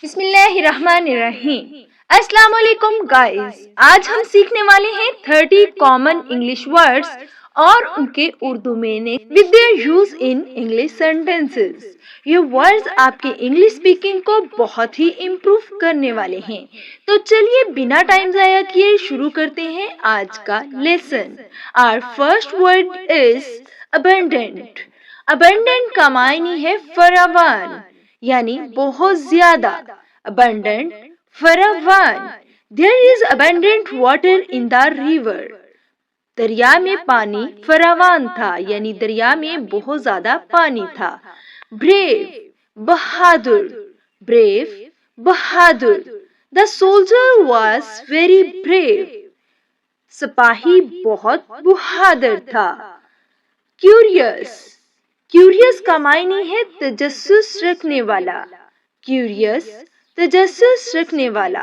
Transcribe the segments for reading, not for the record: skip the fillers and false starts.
बिस्मिल्लाहिर्रहमानिर्रहीम। अस्सलाम वालेकुम गाइस। आज हम सीखने वाले हैं 30 कॉमन इंग्लिश वर्ड्स और उनके Urdu meaning with their use in English sentences. ये वर्ड्स आपके इंग्लिश स्पीकिंग को बहुत ही इम्प्रूव करने वाले हैं। तो चलिए बिना टाइम जाया किए शुरू करते हैं आज का lesson. Our first word is abundant. Abundant का मायने है फरावान यानी बहुत ज्यादा। abundant, फरावान। There is abundant water in the river. दरिया में पानी फरावान था यानी दरिया में बहुत ज्यादा पानी था। Brave, Bahadur. Brave, Bahadur. The soldier was very brave. सिपाही बहुत बहादुर था। क्यूरियस, क्यूरियस का मायने है तजस्सुस रखने वाला। क्यूरियस, तजस्सुस रखने वाला।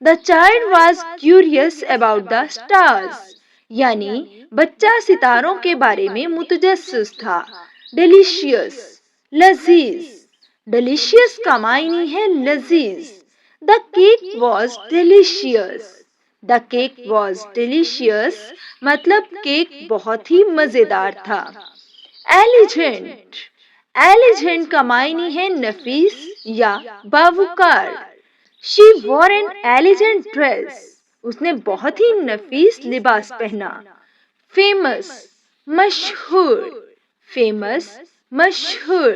The child was curious about the stars यानी बच्चा सितारों के बारे में मुतजस्सिस था। डिलीशियस, लजीज। डिलीशियस का मायने है लजीज। The cake was delicious. The cake was delicious मतलब केक बहुत ही मजेदार था। एलिजेंट, एलिजेंट का मायने है नफीस या बावकार। She wore an elegant dress. उसने बहुत ही नफीस लिबास पहना। फेमस, मशहूर। फेमस, मशहूर।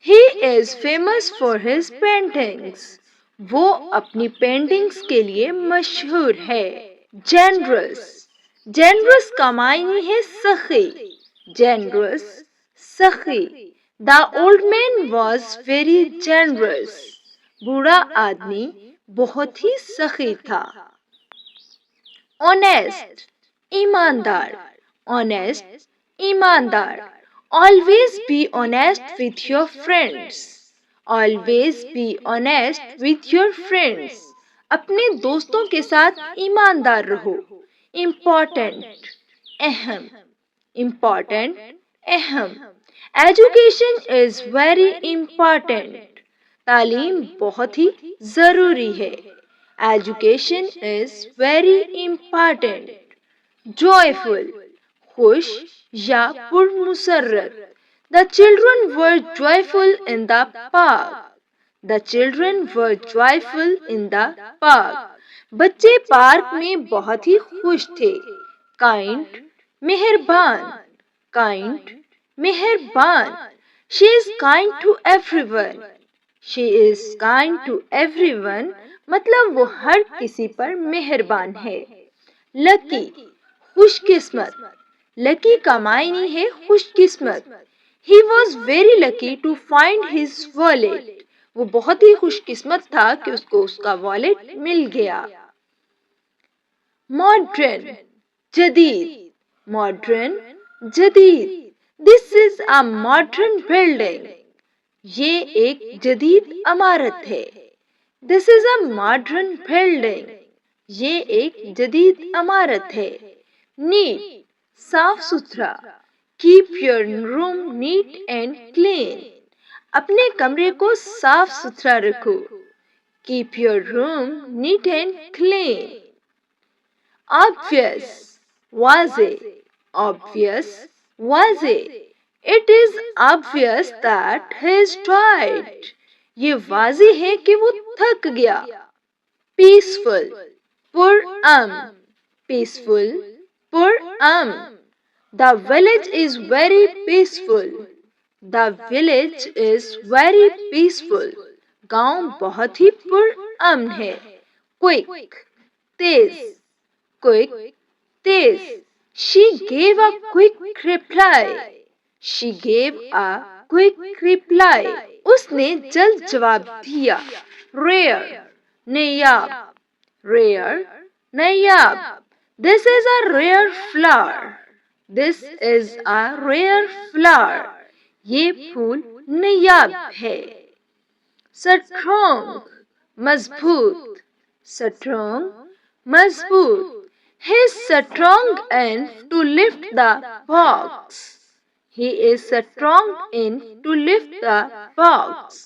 He is famous for his paintings. वो अपनी पेंटिंग्स के लिए मशहूर है। जेनरस, जेनरस का मायने है सखी। जेनरस, सखी। The old man was very generous. बूढ़ा आदमी बहुत ही सखी था। ऑनेस्ट, ईमानदार। ऑनेस्ट, ईमानदार। Always be honest with your friends. Always be honest with your friends. अपने दोस्तों के साथ ईमानदार रहो। इम्पोर्टेंट, अहम। इम्पोर्टेंट, अहम। Education is very important. तालीम बहुत ही जरूरी है। Education is very important. Joyful, खुश या पुरमुसर्रत। The children were joyful in the park. The children were joyful in the park. बच्चे पार्क में बहुत ही खुश थे। काइंड, मेहरबान। काइंड, मेहरबान। She is kind to everyone. She is kind to everyone मतलब वो हर किसी पर मेहरबान है। लकी, खुशकिस्मत। लकी का मायने है खुशकिस्मत। He was very lucky to find his wallet. वो बहुत ही खुशकिस्मत था कि उसको उसका वॉलेट मिल गया। मॉडर्न, जदीद। मॉडर्न, जदीद। This is a modern building. ये एक जदीद इमारत है। This is a modern building. ये एक जदीद इमारत है। नीट, साफ सुथरा। Keep your room neat and clean. अपने कमरे को साफ सुथरा रखो। Keep your room neat and clean. Obvious, वाज़े। Obvious, वाज़े। It is obvious that he is tired. ये वाज़े है कि वो थक गया। Peaceful, पुरअमन। Peaceful, पुरअमन। The village is very peaceful. The village is very peaceful. गांव बहुत ही पुरअमन है। Quick, Tej. Quick, Tej. She gave a quick reply. She gave a quick reply. उसने जल्द जवाब दिया। Rare, Nayab. Rare, Nayab. This is a rare flower. This is a rare flower. ये फूल नायाब है। Strong, मजबूत। Strong, मजबूत। He is strong enough to lift the box. He is strong enough to lift the box.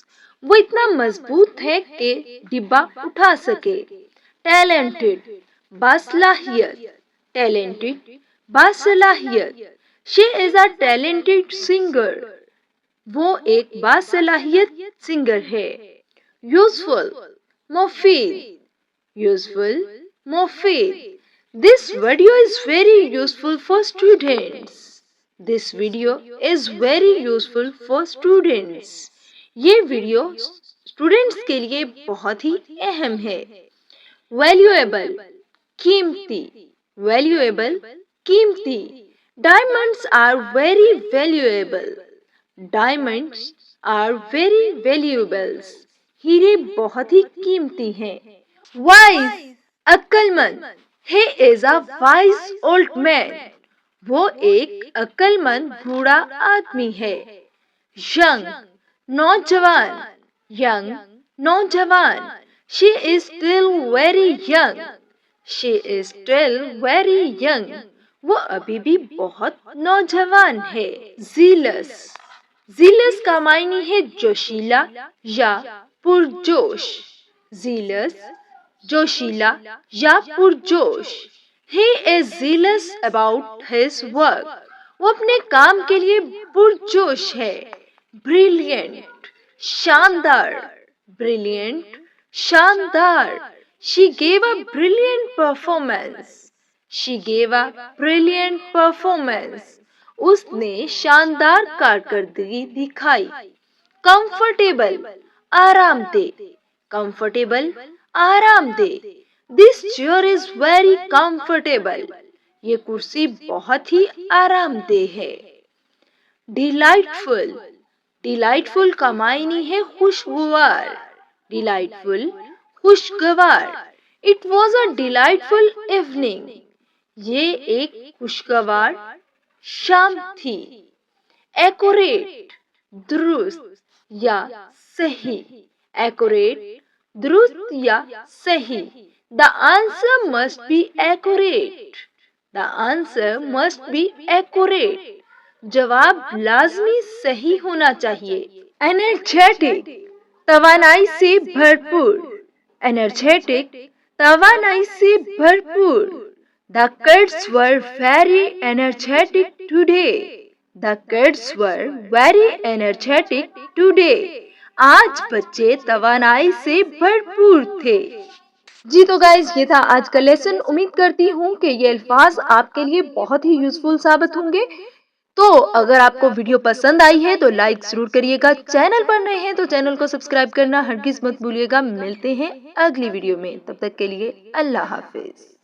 वो इतना मजबूत है कि डिब्बा उठा सके। टैलेंटेड, बासलाहियत, टैलेंटेड, बासलाहियत। She is a talented singer. वो एक बासलाहियत सिंगर है। यूजफुल, मुफीद, यूजफुल, मुफीद। This video is very useful for students. This video is very useful for students. ये वीडियो स्टूडेंट्स के लिए बहुत ही अहम है। Valuable, कीमती, valuable, कीमती। Diamonds are very valuable. Diamonds are very valuable. हीरे बहुत ही कीमती हैं। Wise, अक्लमंद। He is a wise old man. वो एक अक्लमंद बूढ़ा आदमी है। Young, नौजवान, young, नौजवान। She is still very young. She is still very young. वो अभी भी बहुत नौजवान है। Zealous, zealous का मायने है जोशीला या पुरजोश। Zealous, जोशीला या पुरजोश। He is zealous about his work. वो अपने काम के लिए पुरजोश है। Brilliant, शानदार, brilliant, शानदार। She gave a brilliant performance. She gave a brilliant performance. उसने शानदार कारकर्दगी दिखाई। Comfortable, आरामदेह, comfortable, आरामदेह। This chair is very comfortable. ये कुर्सी बहुत ही आरामदेह है। Delightful, delightful का मायने है खुशगवार। Delightful, खुशगवार। It was a delightful evening. ये एक खुशगवार शाम थी। Accurate, दुरुस्त या सही। Accurate, दुरुस्त या सही। The answer must be accurate. The answer must be accurate. जवाब लाजमी सही होना चाहिए। Energetic, तवानाई से भरपूर। Energetic, तवानाई से भरपूर। The kids were very energetic today. The kids were very energetic today. आज बच्चे तवानाई से भरपूर थे। जी तो गाइज, ये था आज का लेसन। उम्मीद करती हूँ कि ये अल्फाज आपके लिए बहुत ही यूजफुल साबित होंगे। तो अगर आपको वीडियो पसंद आई है तो लाइक जरूर करिएगा। चैनल पर नए हैं तो चैनल को सब्सक्राइब करना हरगिज मत भूलिएगा। मिलते हैं अगली वीडियो में, तब तक के लिए अल्लाह हाफिज।